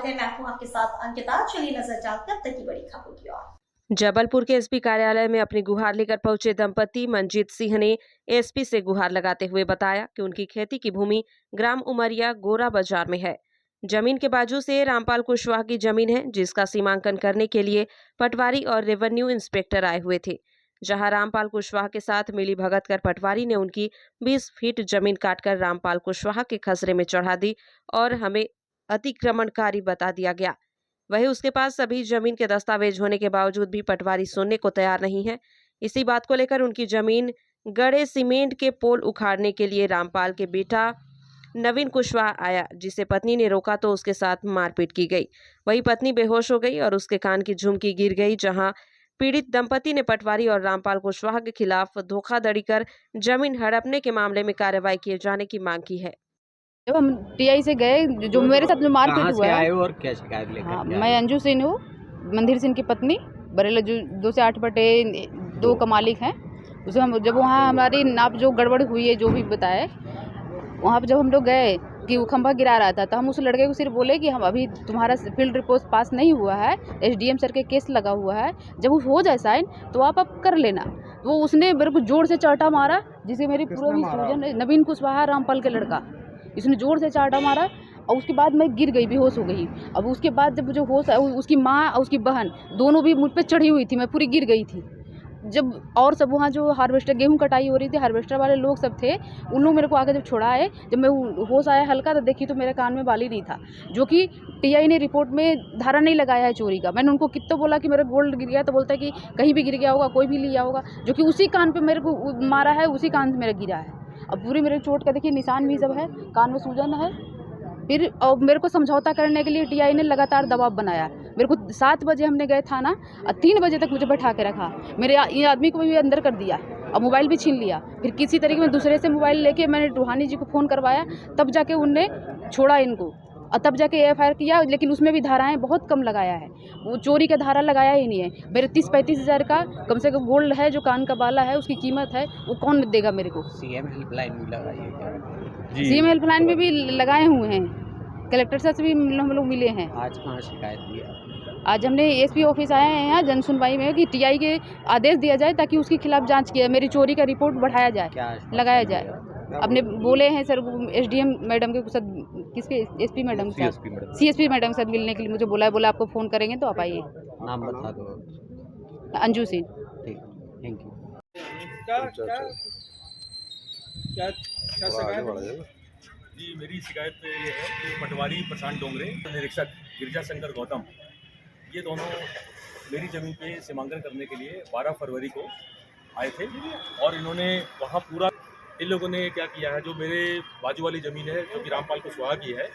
स्वागत है। मैं हूं आपके साथ अंकिता। चलिए नजर डालते हैं अब तक की बड़ी खबरों की ओर। जबलपुर के एसपी कार्यालय में अपनी गुहार लेकर पहुंचे दंपति मनजीत सिंह ने एसपी से गुहार लगाते हुए बताया कि उनकी खेती की भूमि ग्राम उमरिया गोरा बाजार में है। जमीन के बाजू से रामपाल कुशवाहा की जमीन है, जिसका सीमांकन करने के लिए पटवारी और रेवेन्यू इंस्पेक्टर आए हुए थे। जहां रामपाल कुशवाहा के साथ मिली भगत कर पटवारी ने उनकी 20 फीट जमीन काटकर रामपाल कुशवाहा के खसरे में चढ़ा दी और हमें अतिक्रमणकारी बता दिया गया। वहीं उसके पास सभी जमीन के दस्तावेज होने के बावजूद भी पटवारी सुनने को तैयार नहीं है। इसी बात को लेकर उनकी जमीन गड़े सीमेंट के पोल उखाड़ने के लिए रामपाल के बेटा नवीन कुशवाहा आया, जिसे पत्नी ने रोका तो उसके साथ मारपीट की गई। वही पत्नी बेहोश हो गई और उसके कान की झुमकी गिर गई। जहां पीड़ित दंपति ने पटवारी और रामपाल कुशवाहा के खिलाफ धोखाधड़ी कर जमीन हड़पने के मामले में कार्रवाई किए जाने की मांग की है। जब हम टीआई से गए, जो मेरे साथ जो मारपीट हुआ है, आए हो और क्या शिकायत लेकर हाँ, के आए मैं हो? अंजू सिंह हूँ, मंदिर सिंह की पत्नी। बरेला जो 2 से 8 बटे 2 का मालिक हैं। उसे हम जब वहाँ हमारी नाप जो गड़बड़ हुई है, जो भी बताए, वहाँ पे जब हम लोग गए कि वो खंभा गिरा रहा था, तो हम उस लड़के को सिर्फ बोले कि हम अभी तुम्हारा फील्ड रिपोर्ट पास नहीं हुआ है, एसडीएम सर के केस लगा हुआ है, जब वो हो जाए साइन तो आप कर लेना। वो उसने मेरे को जोर से चाटा मारा, जिसे मेरी पूरी सूजन। नवीन कुशवाहा, रामपाल के लड़का, इसने जोर से चाटा मारा और उसके बाद मैं गिर गई, बेहोश हो गई। अब उसके बाद जब जो होश, उसकी माँ और उसकी बहन दोनों भी मुझ पर चढ़ी हुई थी, मैं पूरी गिर गई थी। जब और सब वहाँ जो हार्वेस्टर गेहूं कटाई हो रही थी, हार्वेस्टर वाले लोग सब थे, उन लोग मेरे को आगे जब छुड़ाए, जब मैं होश आया हल्का, तो देखी तो मेरे कान में बाली नहीं था, जो कि टीआई ने रिपोर्ट में धारा नहीं लगाया है चोरी का। मैंने उनको कितना बोला कि मेरा गोल्ड गिर गया, तो बोलता है कि कहीं भी गिर गया होगा, कोई भी लिया होगा, जो कि उसी कान पे मेरे को मारा है, उसी कान से मेरा गिरा है। अब पूरी मेरे चोट का देखिए निशान भी सब है, कान में सूजन है। फिर और मेरे को समझौता करने के लिए टीआई ने लगातार दबाव बनाया। मेरे को 7 बजे हमने गए थाना और 3 बजे तक मुझे बैठा के रखा। मेरे ये आदमी को भी अंदर कर दिया और मोबाइल भी छीन लिया। फिर किसी तरीके में दूसरे से मोबाइल लेके मैंने रूहानी जी को फ़ोन करवाया, तब जाके उनने छोड़ा इनको और तब जाके एफआईआर किया। लेकिन उसमें भी धाराएं बहुत कम लगाया है, वो चोरी का धारा लगाया ही नहीं है। मेरे 30-35 हज़ार का कम से कम गोल्ड है, जो कान का बाला है, उसकी कीमत है, वो कौन देगा मेरे को। सीएम हेल्पलाइन भी लगाई है क्या? सीएम हेल्पलाइन में भी लगाए हुए हैं, कलेक्टर से भी हम लोग मिले हैं। आज कहाँ शिकायत दी आपने? आज हमने एसपी ऑफिस आए हैं यहाँ जन सुनवाई में कि टीआई के आदेश दिया जाए, ताकि उसके खिलाफ जांच किया, मेरी चोरी का रिपोर्ट बढ़ाया जाए, लगाया जाए। अपने बोले हैं सर, एसडीएम मैडम के साथ, किसके, एसपी मैडम के साथ, सीएसपी मैडम के साथ मिलने के लिए मुझे बोला है, बोला आपको फ़ोन करेंगे तो आप आइए। नाम बता दो। अंजू सिंह। ठीक, थैंक यू। क्या शिकायत है? जी, मेरी शिकायत तो ये है कि पटवारी प्रशांत डोंगरे, निरीक्षक गिरजा शंकर गौतम, ये दोनों मेरी ज़मीन पे सीमांकन करने के लिए 12 फरवरी को आए थे और इन्होंने वहाँ पूरा, इन लोगों ने क्या किया है, जो मेरे बाजू वाली ज़मीन है, जो कि रामपाल कुशवाहा की है,